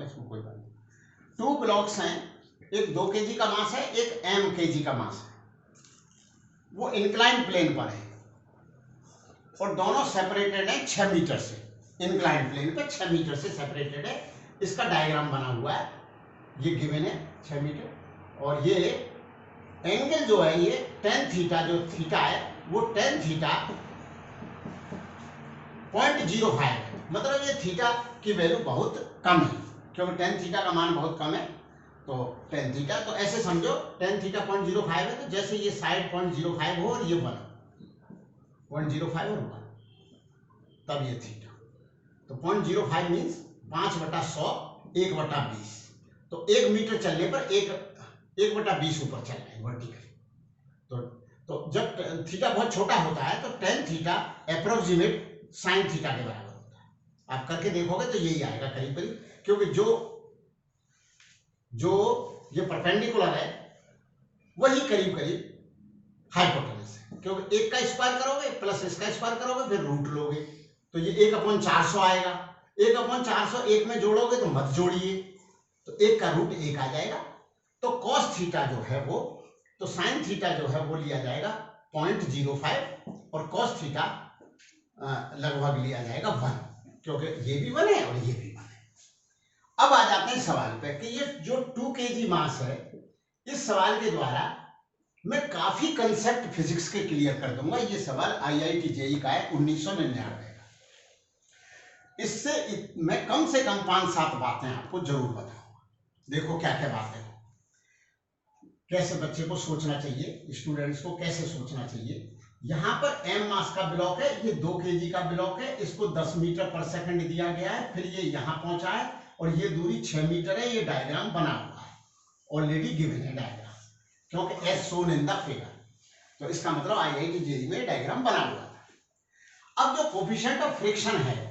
इसको कोई बात नहीं। 2 ब्लॉक्स हैं, एक 2 kg का मास है, एक m kg का मास है, वो इंक्लाइन प्लेन पर है और दोनों सेपरेटेड है 6 मीटर से। इंक्लाइन प्लेन पे 6 मीटर से सेपरेटेड है। इसका डायग्राम बना हुआ है, ये गिवन है 6 मीटर। और ये एंगल जो है ये tan थीटा, जो थीटा है वो tan थीटा 0.05 है। मतलब ये थीटा की वैल्यू बहुत कम है, क्योंकि tan थीटा का मान बहुत कम है। तो tan थीटा, तो ऐसे समझो tan थीटा 0.05 है, तो जैसे ये साइड 0.05 हो और ये 0.05 और 1, तब ये थीटा। तो 0.05 मीन्स 5/100 1/20। तो 1 मीटर चलने पर 1/20 ऊपर चल रहे हैं वर्टिकली। तो जब थीटा बहुत छोटा होता है तो tan theta approximate sin theta के बराबर होता है। आप करके देखोगे तो यही आएगा करीब करीब, क्योंकि जो ये परपेंडिकुलर है वही करीब करीब हाइपोटेनस है, क्योंकि एक का स्क्वायर करोगे प्लस इसका स्क्वायर करोगे फिर रूट लोगे तो ये 1/400 आएगा। 1/400 एक में जोड़ोगे तो मत जोड़िए, तो 1 का रूट 1 आ जाएगा। तो cos थीटा जो है वो, तो sin थीटा जो है वो लिया जाएगा 0.05 और cos थीटा लगभग लिया जाएगा 1, क्योंकि ये भी 1 है और ये भी 1 है। अब आ जाते हैं सवाल पे कि ये जो 2 kg मास है, इस सवाल के द्वारा मैं काफी कंसेप्ट फिजिक्स के क्लियर कर दूंगा। ये सवाल IIT JEE का है 1999 का। इससे मैं कम से कम 5-7 बातें आपको जरूर बताऊंगा। देखो क्या क्या बातें हो, कैसे बच्चे को सोचना चाहिए, स्टूडेंट्स को कैसे सोचना चाहिए। यहाँ पर m मास का ब्लॉक है, ये 2 kg का ब्लॉक है, इसको 10 मीटर पर सेकंड दिया गया है, फिर ये यहाँ पहुंचा है और ये दूरी 6 मीटर है। ये डायग्राम बना हुआ है, ऑलरेडी गिवन है डायग्राम, क्योंकि as shown in the figure. तो इसका मतलब IIT JEE में डायग्राम बना हुआ था। अब जो कोफिशिएंट ऑफ फ्रिक्शन है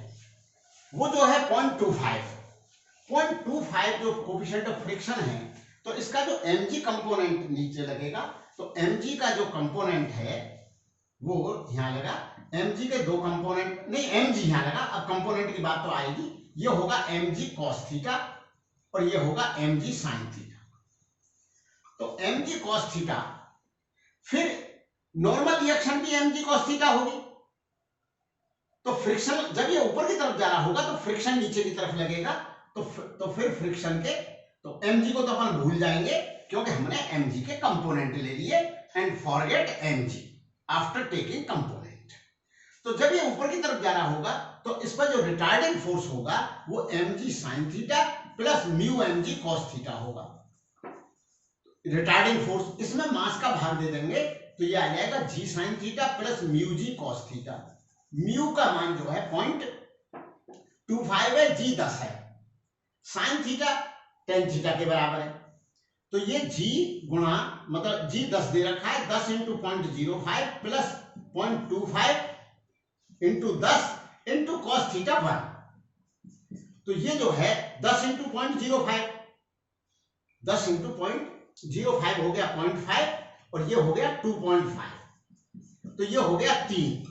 वो जो है 0.25 जो कोफिशिएंट ऑफ फ्रिक्शन है, तो इसका जो mg कंपोनेंट नीचे लगेगा, तो mg का जो कंपोनेंट है वो यहां लगा। mg के 2 कंपोनेंट नहीं, mg यहां लगा। अब कंपोनेंट की बात तो आएगी, ये होगा mg cos थीटा और ये होगा mg sin थीटा। तो mg cos थीटा, फिर नॉर्मल रिएक्शन भी mg cos थीटा होगी। तो फ्रिक्शन जब ये ऊपर की तरफ जा रहा होगा तो फ्रिक्शन नीचे की तरफ लगेगा, तो फिर फ्रिक्शन के, तो mg को तो अपन भूल जाएंगे क्योंकि हमने mg के कंपोनेंट ले लिए, and forget mg after taking component. तो जब ये ऊपर की तरफ जा रहा होगा तो इस पर जो रिटार्डिंग फोर्स होगा वो mg sin theta plus mu mg cos theta होगा। रिटार्डिंग फोर्स, इसमें मास का भाग दे देंगे तो ये आ जाएगा g sin theta plus mu g cos theta. Mu का मान जो है 0.25 है, g 10 है, साइन थीटा tan थीटा के बराबर है। तो ये g गुणा, मतलब g 10 दे रखा है, 10 × 0.05 प्लस 0.25 × 10 × cos थीटा 1। तो ये जो है 10 × 0.05, 10 × 0.05 हो गया 0.5 और ये हो गया 2.5, तो ये हो गया 3।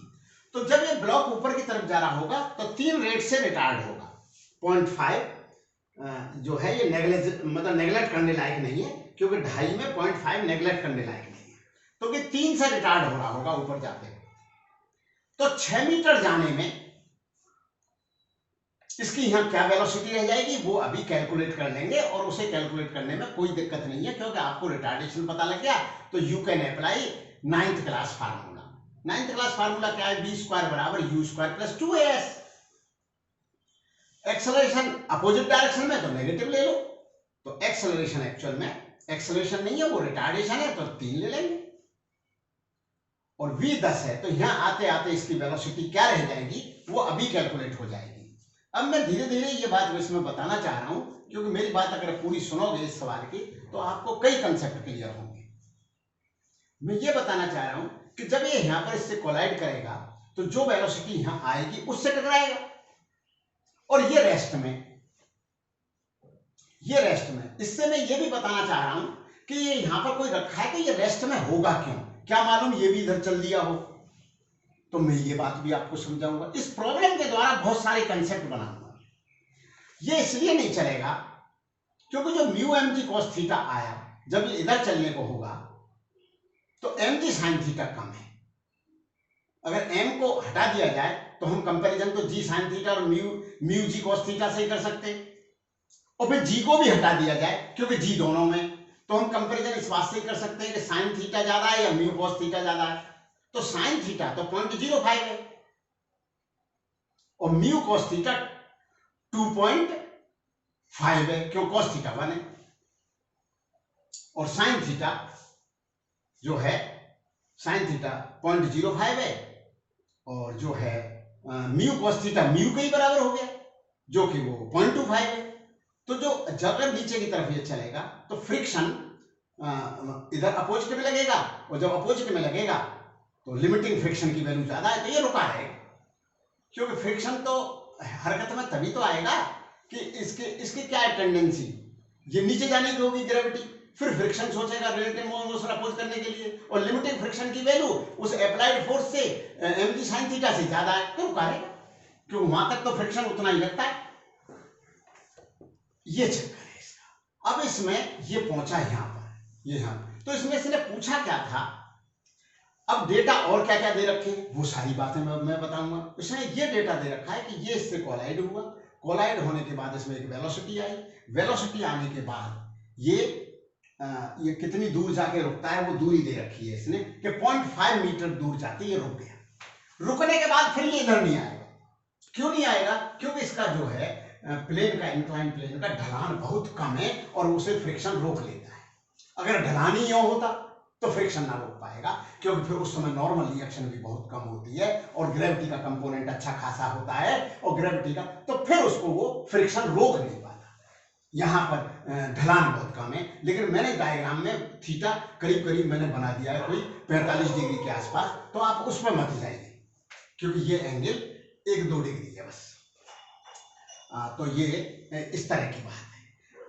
तो जब ये ब्लॉक ऊपर की तरफ जा रहा होगा तो 3 रेट से रिटार्ड होगा। 0.5 जो है ये नेगलेक्ट करने लायक नहीं है, क्योंकि 2.5 में 0.5 नेगलेक्ट करने लायक नहीं है, तो कि 3 से रिटार्ड हो रहा होगा ऊपर जाते। तो 6 मीटर जाने में इसकी यहाँ क्या वेलोसिटी रह जाएगी वो अभी कैलकुलेट कर लेंगे, और उसे कैलकुलेट करने में कोई दिक्कत नहीं है, क्योंकि आपको रिटार्डेशन पता लग गया। तो you can apply 9th class formula. 9th class formula क्या है, v² = u² + 2as। Acceleration opposite direction में तो नेगेटिव ले लो, तो एक्सेलरेशन एक्चुअल में एक्सेलरेशन नहीं है, वो रिटार्डेशन है, तो 3 ले लेंगे। और v 10 है, तो यहां आते आते इसकी वेलोसिटी क्या रह जाएगी वो अभी कैलकुलेट हो जाएगी। अब मैं धीरे धीरे ये बात इसमें बताना चाह रहा हूं, क्योंकि मेरी बात अगर पूरी सुनोगे इस सवाल की तो आपको कई कंसेप्ट क्लियर होंगे। मैं ये बताना चाह रहा हूं कि जब ये यहां पर इससे कोलाइड करेगा तो जो वेलोसिटी यहां आएगी उससे टकराएगा, और ये रेस्ट में इससे मैं ये भी बताना चाह रहा हूं कि ये यहां पर कोई रखा है कि ये रेस्ट में होगा क्यों, क्या मालूम ये भी इधर चल दिया हो, तो मैं ये बात भी आपको समझाऊंगा। इस प्रॉब्लम के द्वारा बहुत सारे कंसेप्ट बनाऊंगा। ये इसलिए नहीं चलेगा क्योंकि जो mu m g cos theta आया, जब ये इधर चलने को होगा तो एम जी साइन थीटा कम है। अगर एम को हटा दिया जाए तो हम कंपैरिजन तो जी साइन थीटा और म्यू जी कॉस थीटा से ही कर सकते हैं, और फिर जी को भी हटा दिया जाए क्योंकि जी दोनों में, तो हम कंपैरिजन इस बात से ही कर सकते हैं कि साइन थीटा ज्यादा है या म्यू कॉस थीटा ज्यादा है। तो साइन थीटा तो 0.05 है और म्यू कॉस थीटा 2.5 है, क्यों कॉस थीटा 1 है, और साइन थीटा जो है साइन थीटा 0.05 है, और जो है म्यू कॉस थीटा म्यू के ही बराबर हो गया जो कि वो 0.25 है। तो जो अगर नीचे की तरफ ये चलेगा तो फ्रिक्शन इधर अपोजिट में लगेगा, और जब अपोजिट में लगेगा तो लिमिटिंग फ्रिक्शन की वैल्यू ज्यादा है तो ये रुका रहेगा, क्योंकि फ्रिक्शन तो हरकत में तभी तो आएगा कि इसके क्या है टेंडेंसी, ये नीचे जाने की होगी ग्रेविटी, फिर फ्रिक्शन सोचेगा रिलेटिव मोशन अपोज करने के लिए, और लिमिटिंग फ्रिक्शन की वैल्यू उस अप्लाइड फोर्स से mg sin थीटा से ज्यादा है तो रुका रहेगा, क्योंकि वहां तक तो फ्रिक्शन उतना ही लगता है। ये चक्कर है इसका। अब इसमें ये पहुंचा यहां पर, ये तो इसमें इसने पूछा क्या था, अब डेटा और क्या क्या दे रखे हैं वो सारी बातें मैं बताऊंगा। इसमें ये डेटा दे रखा है कि ये इससे कोलाइड हुआ, कोलाइड होने के बाद इसमें एक वेलोसिटी आई, वेलोसिटी आने के बाद ये कितनी दूर जाके रुकता है वो दूरी दे रखी है इसने कि 0.5 मीटर दूर जाके ये रुक गया। रुकने के बाद फिर ये इधर नहीं आएगा। क्यों नहीं आएगा? क्योंकि इसका जो है प्लेन का, इंक्लाइन प्लेन का ढलान बहुत कम है और उसे फ्रिक्शन रोक लेता है। अगर ढलान ही होता तो फ्रिक्शन ना रोक पाएगा, क्योंकि फिर उस समय नॉर्मल रिएक्शन भी बहुत कम होती है और ग्रेविटी का कंपोनेंट अच्छा खासा होता है, और ग्रेविटी का तो फिर उसको वो फ्रिक्शन रोक नहीं पाता। यहाँ पर ढलान बहुत कम है, लेकिन मैंने डायग्राम में थीटा करीब करीब मैंने बना दिया है कोई 45 डिग्री के आसपास, तो आप उस पर मत जाइए क्योंकि ये एंगल 1-2 डिग्री है बस। तो ये इस तरह की बात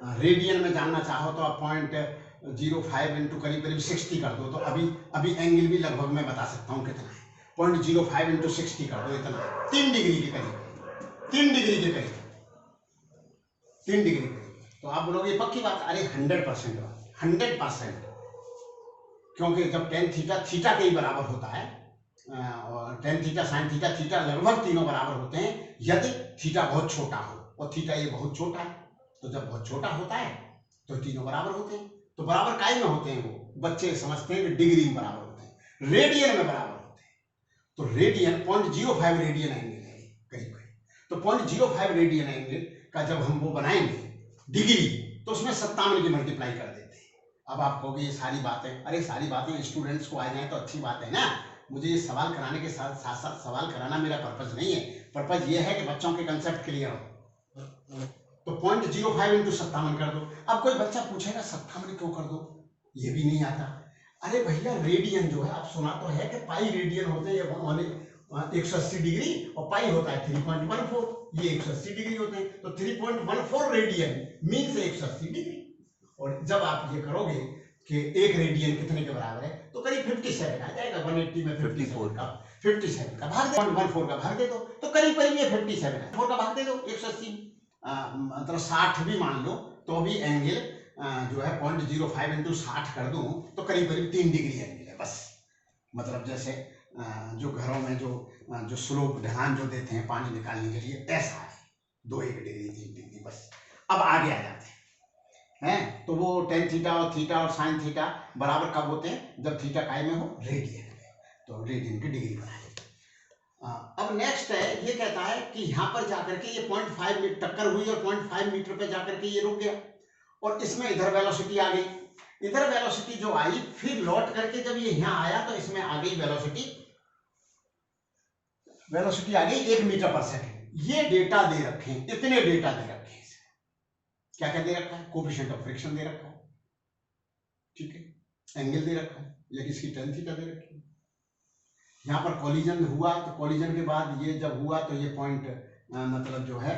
है। रेडियन में जानना चाहो तो आप 0.05 इंटू करीब करीब 60 कर दो, तो अभी एंगल भी लगभग मैं बता सकता हूँ कितना है। 0.05 इंटू 60 कर दो, इतना 3 डिग्री के करीब, 3 डिग्री के करीब, 3 डिग्री के करीब। तो आप बोलोगे ये पक्की बात? अरे 100% बात, 100%, क्योंकि जब tan थीटा थीटा के ही बराबर होता है, और tan theta sin theta theta लगभग तीनों बराबर होते हैं यदि थीटा बहुत छोटा हो, और थीटा ये बहुत छोटा है, तो जब बहुत छोटा होता है तो तीनों बराबर होते हैं। तो बराबर काय में होते हैं? वो बच्चे समझते हैं कि डिग्री में बराबर होते हैं, रेडियन में बराबर होते हैं। तो रेडियन 0.05 रेडियन एंगल है करीब करीब, तो 0.05 रेडियन एंगल का जब हम वो बनाएंगे डिग्री, तो उसमें 57 की मल्टीप्लाई कर देते हैं। अब आप कहोगे ये सारी बातें, अरे सारी बातें स्टूडेंट्स को आ जाए तो अच्छी बात है ना, मुझे ये सवाल कराने के साथ साथ सवाल कराना मेरा पर्पज नहीं है, पर्पज ये है कि बच्चों के कंसेप्ट क्लियर हो। तो 0.05 इंटू 57 कर दो। अब कोई बच्चा पूछेगा 57 क्यों कर दो, ये भी नहीं आता। अरे भैया रेडियन जो है, आप सुना तो है कि पाई रेडियन होते हैं 180 डिग्री, और पाई होता है 3.14, ये 180 डिग्री होते हैं, तो 3.14 रेडियन मीन्स 180 डिग्री। और जब आप ये करोगे कि एक रेडियन कितने के बराबर है, तो करीब 57 आ जाएगा। 180 में 57 का भाग दे, 0.14 का भाग दे दो, तो करीब करीब ये 57 है। 4 का भाग दे दो 180, मतलब 60 भी मान लो तो भी एंगल जो है 0.05 इंटू 60 कर दूं तो करीब करीब 3 डिग्री एंगल है बस। मतलब जैसे जो घरों में जो स्लोप ढलान जो देते हैं पानी निकालने के लिए, ऐसा है 2-1 डिग्री 3 डिग्री बस। अब आगे आ जाते हैं, तो वो tan थीटा और थीटा और sin थीटा बराबर कब होते हैं? जब थीटा काय में हो, रेडियन में, तो रेडियन की डिग्री बना लेते। अब नेक्स्ट है, ये कहता है कि यहाँ पर जाकर के ये 0.5 मीटर टक्कर हुई और 0.5 मीटर पे जाकर के ये रुक गया, और इसमें इधर वेलोसिटी आ गई। इधर वेलोसिटी जो आई, फिर लौट करके जब ये यहाँ आया तो इसमें आ गई वेलोसिटी आ गई 1 मीटर पर सेकेंड। ये डेटा दे रखे हैं, इतने डेटा दे रखे हैं। क्या क्या दे रखा है? कोएफिशिएंट ऑफ फ्रिक्शन दे रखा है, ठीक है, एंगल दे रखा है, लेकिन इसकी tan थीटा दे रखी है। यहाँ पर कॉलिजन हुआ, तो कॉलिजन के बाद ये जब हुआ तो ये पॉइंट मतलब जो है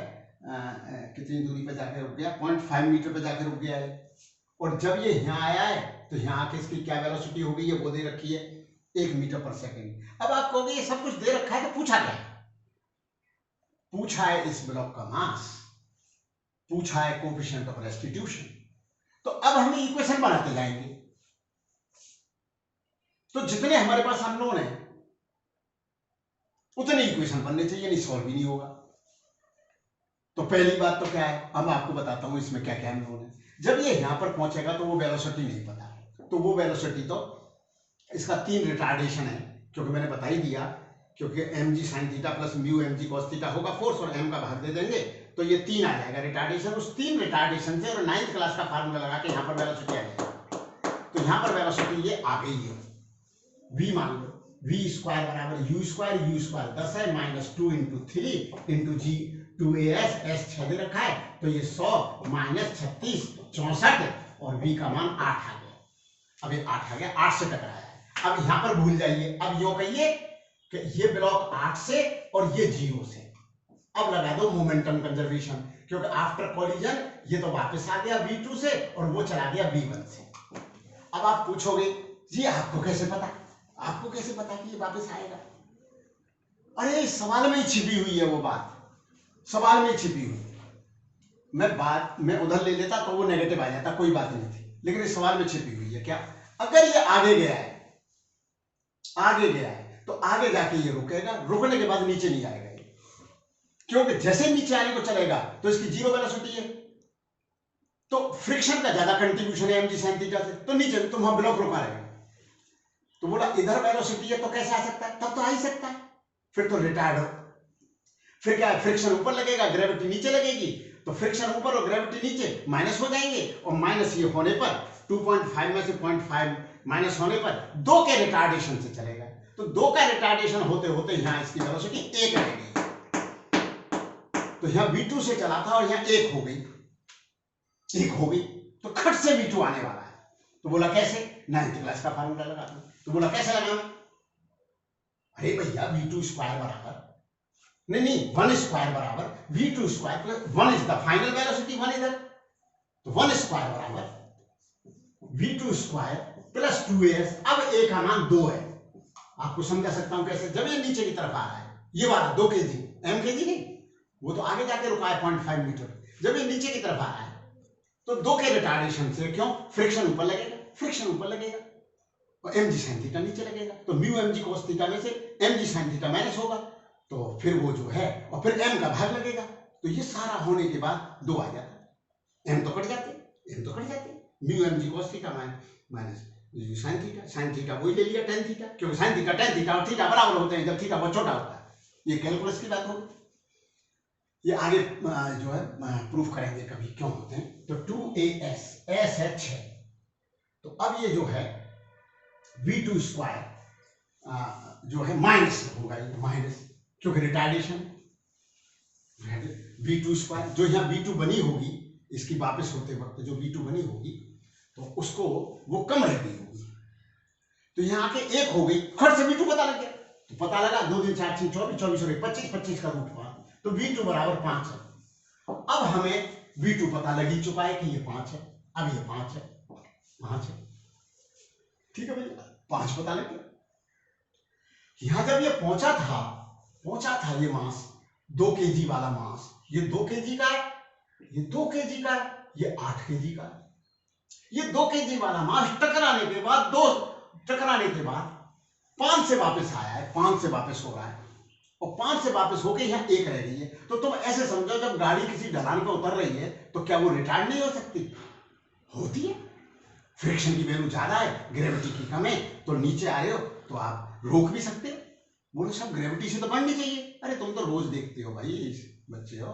कितनी दूरी पे जाकर रुक गया? 0.5 मीटर पे जाकर रुक गया है। और जब ये यहाँ आया है तो यहाँ आके इसकी क्या वेलोसिटी हो गई है वो दे रखी है 1 मीटर पर सेकेंड। अब आप कहोगे ये सब कुछ दे रखा है तो पूछा क्या? पूछा है इस ब्लॉक का मास, पूछा है कोफिशिएंट ऑफ रेस्टिट्यूशन। तो अब हम इक्वेशन बनाते जाएंगे, तो जितने हमारे पास अननोन है उतने इक्वेशन बनने चाहिए, नहीं सॉल्व ही नहीं होगा। तो पहली बात तो क्या है, अब आपको बताता हूं इसमें क्या क्या अननोन है। जब ये यहां पर पहुंचेगा तो वो वेलोसिटी नहीं पता, तो वो वेलोसिटी तो इसका 3 रिटार्डेशन है, क्योंकि मैंने बता ही दिया, क्योंकि mg sin theta plus mu mg cos theta होगा फोर्स और m का भाग दे देंगे तो ये 3 आ जाएगा रिटार्डेशन। उस 3 रिटार्डेशन से और 9th क्लास का फार्मूला लगा के यहाँ पर वेलोसिटी आ जाएगी। तो यहाँ पर वेलोसिटी ये आ गई है, v मान लो, v स्क्वायर बराबर u स्क्वायर 10 है माइनस 2 इंटू 3 इंटू जी 2as, s 6 दे रखा है, तो ये 100 माइनस 36 64 और v का मान 8 आ गया। अब ये 8 आ गया, 8 से टकराया है। अब यहाँ पर भूल जाइए, अब यो कहिए कि ये ब्लॉक 8 से और ये 0 से। अब लगा दो मोमेंटम कंजर्वेशन, क्योंकि आफ्टर कॉलिजन ये तो वापस आ गया v2 से और वो चला गया v1 से। अब आप पूछोगे जी आपको कैसे पता, आपको कैसे पता कि ये वापस आएगा? अरे सवाल में ही छिपी हुई है वो बात, सवाल में ही छिपी हुई। मैं उधर ले लेता तो वो नेगेटिव आ जाता, कोई बात नहीं थी, लेकिन इस सवाल में छिपी हुई है। क्या? अगर ये आगे गया है, आगे गया है तो आगे जाके ये रुकेगा, रुकने के बाद नीचे नहीं आएगा ये, क्योंकि जैसे नीचे आने को चलेगा तो इसकी 0 वेलोसिटी है, तो फ्रिक्शन का ज्यादा कंट्रीब्यूशन है mg sin थीटा से, तो नीचे तो वहां ब्लॉक रुका रहेगा। तो बोला इधर वेलोसिटी है तो कैसे आ सकता है? तब तो आ ही सकता है, फिर तो रिटायर्ड हो। फिर क्या है, फ्रिक्शन ऊपर लगेगा, ग्रेविटी नीचे लगेगी, तो फ्रिक्शन ऊपर और ग्रेविटी नीचे माइनस हो जाएंगे, और माइनस ये होने पर 2.5 में से 0.5 माइनस होने पर 2 के रिटार्डेशन से चलेगा, तो 2 का रिटार्डेशन होते होते यहाँ इसकी वेलोसिटी 1 रहेगी। तो यहाँ v2 से चला था और यहाँ 1 हो गई, 1 हो गई, तो खट से v2 आने वाला है। तो बोला कैसे? 9th क्लास का फार्मूला लगा दो। तो बोला कैसे लगाना? अरे भैया v2 स्क्वायर बराबर, नहीं 1 स्क्वायर बराबर v2 square plus 1 is the final velocity, 1 इधर, तो 1 स्क्वायर बराबर v2 स्क्वायर प्लस 2as। अब a का मान 2 है, आपको समझा सकता हूं कैसे? जब ये नीचे की तरफ आ रहा है, ये वाला 2 kg, m kg नहीं, वो तो आगे जाके रुका है 0.5 मीटर। जब ये नीचे की तरफ आ रहा है तो 2 के रिटार्डेशन से, क्यों? फ्रिक्शन ऊपर लगेगा, फ्रिक्शन ऊपर लगेगा और mg sin थीटा नीचे लगेगा, तो म्यू mg cos थीटा में से mg sin थीटा माइनस होगा, तो फिर वो जो है, और फिर m का भाग लगेगा, तो ये सारा होने के बाद 2 आ जाता, m तो कट जाते, mu mg cos theta minus sin theta वही ले लिया tan थीटा, क्योंकि sin थीटा tan थीटा और थीटा बराबर होते हैं जब थीटा बहुत छोटा होता है। ये कैलकुलस की बात होगी, ये आगे जो है प्रूफ करेंगे कभी क्यों होते हैं। तो 2as, s है 6, तो अब ये जो है v2 स्क्वायर जो है माइनस होगा, ये माइनस, क्योंकि रिटार्डेशन v2 स्क्वायर, जो यहाँ v2 बनी होगी इसकी वापस होते वक्त जो v2 बनी होगी तो उसको वो कम रह गई होगी, तो यहाँ आके 1 हो गई, खट से v2 पता लग गया, तो पता लगा 2 दिन 4 6 24 24 और 25 25 का रूट हुआ, तो v2 बराबर 5 है। अब हमें v2 पता लग ही चुका है कि ये 5 है, अब ये 5 है, ठीक है भैया, 5 पता लग गया। यहां जब ये पहुंचा था ये मास 2 kg वाला मास, ये 2 kg का है, ये 2 kg का है, ये 8 kg का है। ये 2 kg वाला मास टकराने के बाद 5 से वापस आया है, 5 से वापस हो रहा है, और 5 से वापस होके यहाँ 1 रह गई है। तो तुम ऐसे समझो जब गाड़ी किसी ढलान पर उतर रही है तो क्या वो रिटार्ड नहीं हो सकती? होती है, फ्रिक्शन की वैल्यू ज्यादा है, ग्रेविटी की कम है, तो नीचे आ रहे हो तो आप रोक भी सकते हो। बोलो सब ग्रेविटी से तो बढ़नी चाहिए, अरे तुम तो रोज देखते हो भाई बच्चे हो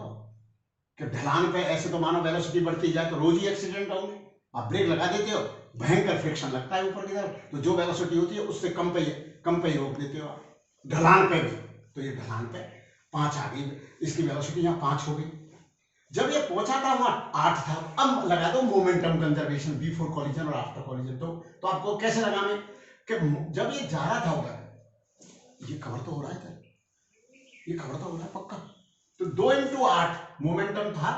कि ढलान पे ऐसे तो मानो वेलोसिटी बढ़ती जाए तो रोज ही एक्सीडेंट होंगे, आप ब्रेक लगा देते हो, भयंकर फ्रिक्शन लगता है ऊपर की तरफ, तो जो वेलोसिटी होती है उससे कम पे ही रोक देते हो आप, ढलान पे भी। तो ये ढलान पे 5 आ गई, इसकी वेलोसिटी यहाँ 5 हो गई। जब ये पहुंचा था वहां 8 था। अब लगा दो मोमेंटम कंजर्वेशन बिफोर कॉलिजन और आफ्टर कॉलिजन, तो आपको कैसे लगाने कि जब ये जा रहा था उधर, ये कवर तो हो रहा है, ये कवर तो हो रहा है पक्का, तो 2 into 8 मोमेंटम था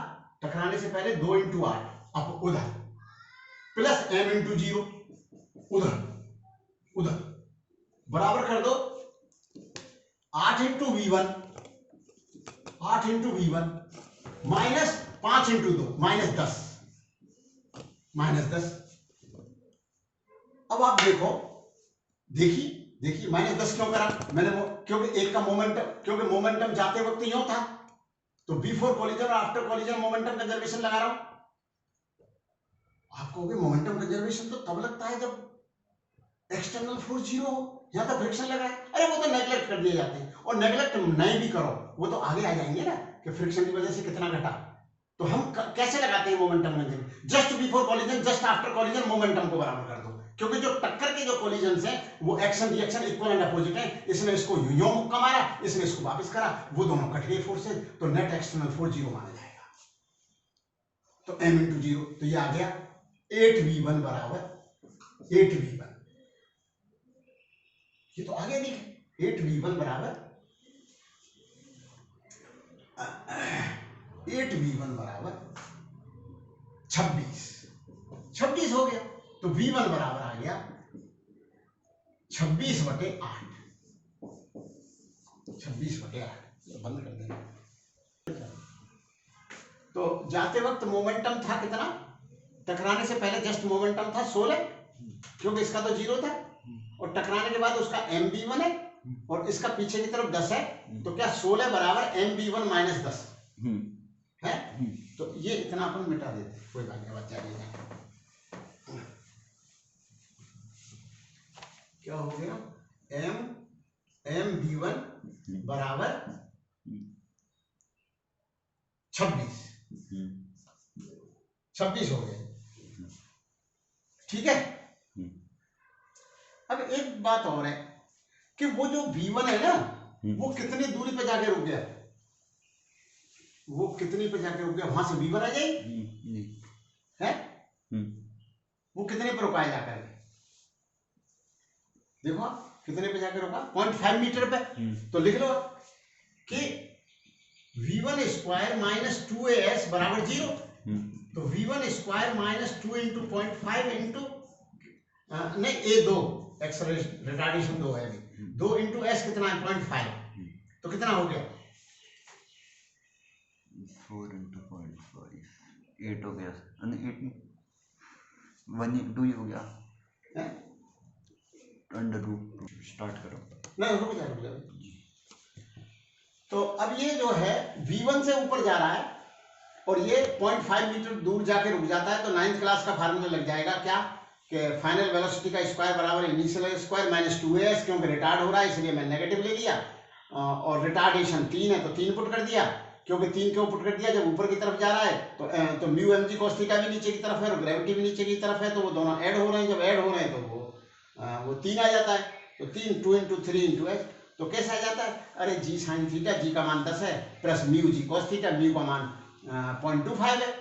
टकराने से पहले, 2 into 8 अब उधर प्लस m into 0 उधर बराबर कर दो 8 into v1 माइनस 5 इंटू 2 -10, -10। अब आप देखिए -10 क्यों करा मैंने? क्योंकि एक का मोमेंटम, क्योंकि मोमेंटम जाते वक्त यूं था, तो बिफोर कॉलिजन और आफ्टर कॉलिजन मोमेंटम कंजर्वेशन लगा रहा हूं। आप कहोगे मोमेंटम कंजर्वेशन तो तब लगता है जब एक्सटर्नल फोर्स 0 हो, यहां तो फ्रिक्शन लगा है। अरे वो तो नेगलेक्ट कर दिए जाते हैं, और नेगलेक्ट नहीं भी करो वो तो आगे आ जाएंगे ना कि फ्रिक्शन की वजह से कितना घटा। तो हम कैसे लगाते हैं momentum conservation? Just before collision, just after collision momentum को बराबर कर दो, क्योंकि जो टक्कर के जो कॉलिजन है वो action reaction equal and opposite है। इसने इसको यूं मुक्का मारा, इसने इसको वापस करा, वो दोनों कट गए फोर्सेज, तो नेट एक्सटर्नल फोर्स 0 माना जाएगा। तो m इंटू 0, तो ये आ गया 8v1 बराबर 8v1। ये तो आगे दिखे 8v1 बराबर 8v1 बराबर 26 हो गया। तो v1 बराबर आ गया 26/8। 26/8 तो बंद कर देना। तो जाते वक्त मोमेंटम था कितना? टकराने से पहले जस्ट मोमेंटम था 16, क्योंकि इसका तो 0 था, और टकराने के बाद उसका mv1 है, और इसका पीछे की तरफ 10 है, तो क्या 16 बराबर mv1 - 10 है। तो ये इतना अपन मिटा देते, कोई बात नहीं, बच्चा नहीं है। क्या हो गया? mv1 बराबर 26 हो गया। ठीक है। अब एक बात और है कि वो जो v1 है ना, वो कितनी दूरी पे जाके रुक गया? वो कितनी पे जाके रुक गया? वहां से v1 आ जाएगी है। वो कितने पे रुका है जाकर? देखो कितने पे जाके रुका? 0.5 मीटर पे। तो लिख लो कि v1 स्क्वायर माइनस 2as बराबर 0। तो v1 square minus 2 into 0.5 into नहीं, a 2 रिटार्डेशन 2 है, 2 इंटू एस कितना है? 0.5। तो कितना हो गया? 4 इंटू 0.5 8 हो गया। 1 इंटू ही हो गया। √2 स्टार्ट करो। नहीं, रुक जा। तो अब ये जो है v1 से ऊपर जा रहा है, और ये 0.5 मीटर दूर जाके रुक जाता है, तो 9th क्लास का फार्मूला लग जाएगा क्या कि फाइनल वेलोसिटी का स्क्वायर बराबर इनिशियल स्क्वायर माइनस 2as, क्योंकि रिटार्ड हो रहा है इसलिए मैं नेगेटिव ले लिया, और रिटार्डेशन 3 है तो 3 पुट कर दिया, क्योंकि 3 क्यों पुट कर दिया? जब ऊपर की तरफ जा रहा है तो म्यू mg cos थीटा भी नीचे की तरफ है और ग्रेविटी भी नीचे की तरफ है, तो वो दोनों ऐड हो रहे हैं। जब ऐड हो रहे हैं तो वो 3 आ जाता है। तो 3 2 इंटू 3 इंटू एच, तो कैसे आ जाता है? अरे जी साइन थीटा, जी का मान 10 है, plus mu G cos theta, mu का मान 0.25 है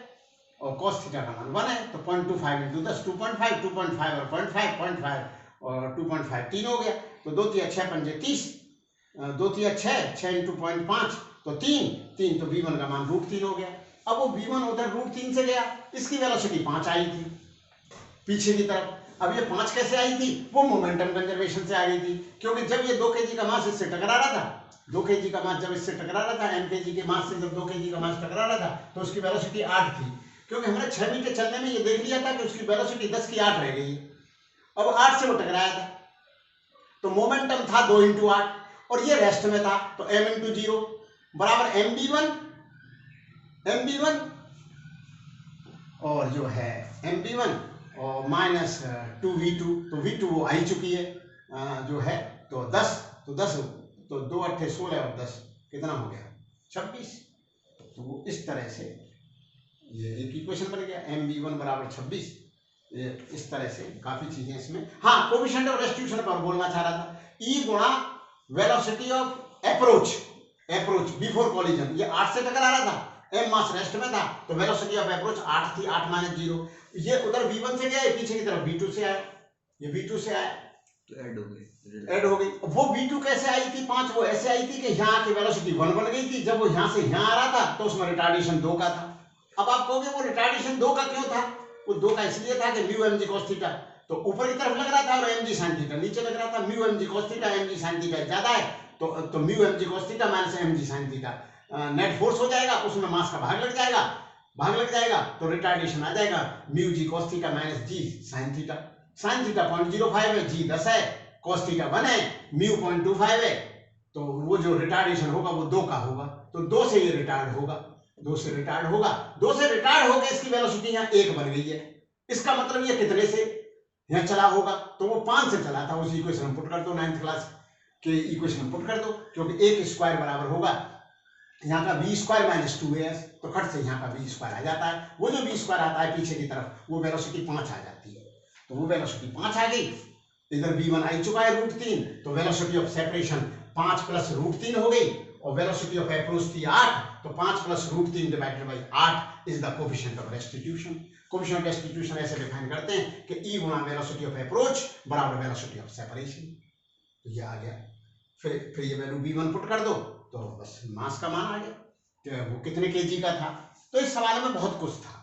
और cos थीटा का मान 1 है, तो 0.25 इंटू 10 2.5, 2.5 और 0.5, 0.5 और 2.5 3 हो गया। तो 2 3 6 5 30, 2 3 6 इंटू 0.5 तो 3 तो v1 का मान √3 हो गया। अब वो v1 उधर √3 से गया, इसकी वेलोसिटी 5 आई थी पीछे की तरफ। अब ये 5 कैसे आई थी? वो मोमेंटम कंजर्वेशन से आ गई थी, क्योंकि जब ये 2 kg का मास इससे टकरा रहा था, 2 kg का मास जब इससे टकरा रहा था, m kg के मास से जब 2 kg का मास टकरा रहा था, तो उसकी वेलोसिटी 8 थी, क्योंकि हमने 6 मीटर चलने में ये देख लिया था कि उसकी वेलोसिटी 10 की 8 रह गई। अब 8 से वो टकराया था, तो मोमेंटम था 2 इंटू 8, और ये रेस्ट में था, तो m इंटू 0 बराबर mv1 और जो है mv1 और माइनस 2v2, तो v2 वो आई चुकी है जो है, तो 10 तो 2 8 16 और 10 कितना हो गया? 26। तो वो इस तरह से ये एक इक्वेशन बन गया, mv1 बराबर 26। ये इस तरह से काफी चीजें इसमें। हाँ, कोएफिशिएंट ऑफ रेस्टिट्यूशन पर बोलना चाह रहा था, E गुणा velocity of approach before collision, ये 8 से टकरा रहा था, m मास रेस्ट में था, तो वेलोसिटी ऑफ अप्रोच 8 थी, 8 - 0। ये उधर v1 से गया, ये पीछे की तरफ v2 से आया, ये v2 से आया, तो ऐड हो गई। वो v2 कैसे आई थी 5? वो ऐसे आई थी कि यहाँ की वेलोसिटी 1 बन गई थी, जब वो यहाँ से यहाँ आ रहा था तो उसमें रिटार्डेशन 2 का था। अब आप कहोगे वो रिटार्डेशन 2 का क्यों था? वो 2 का इसलिए था कि म्यू mg cos थीटा तो ऊपर की तरफ लग रहा था और mg sin थीटा नीचे लग रहा था। Mu mg cos theta mg sin theta ज्यादा है, तो mu mg cos theta minus mg sin theta net force हो जाएगा, उसमें मास का भाग लग जाएगा, भाग लग जाएगा तो रिटार्डेशन आ जाएगा, mu G cos theta minus जी sin थीटा। sin थीटा 0.05 है, जी 10 है, cos थीटा 1 है, म्यू 0.25 है, तो वो जो रिटार्डेशन होगा वो 2 का होगा, तो 2 से ये रिटार्ड होगा, 2 से रिटार्ड होगा, 2 से रिटार्ड होकर इसकी वेलोसिटी यहाँ 1 बन गई है। इसका मतलब ये कितने से यहाँ चला होगा, तो वो 5 से चला था। उस इक्वेशन में पुट कर दो, 9th क्लास के इक्वेशन में पुट कर दो, क्योंकि 1 स्क्वायर बराबर होगा यहाँ का बी स्क्वायर माइनस 2as, तो खट से यहाँ का बी स्क्वायर आ जाता है। वो जो बी स्क्वायर आता है पीछे की तरफ वो वेलोसिटी 5 आ जाती है, तो वो वेलोसिटी 5 आ गई। इधर v1 आ चुका है √3, तो वेलोसिटी ऑफ सेपरेशन 5 प्लस √3 हो गई, और वेलोसिटी ऑफ अप्रोच थी 8, तो 5 plus √3 divided by 8 is the coefficient of restitution. Coefficient of restitution ऐसे डिफाइन करते हैं कि e गुणा वेलोसिटी ऑफ अप्रोच बराबर वेलोसिटी ऑफ सेपरेशन। तो ये आ गया। फिर ये वैल्यू v1 पुट कर दो, तो बस मास का मान आ गया, तो वो कितने kg का था। तो इस सवाल में बहुत कुछ था।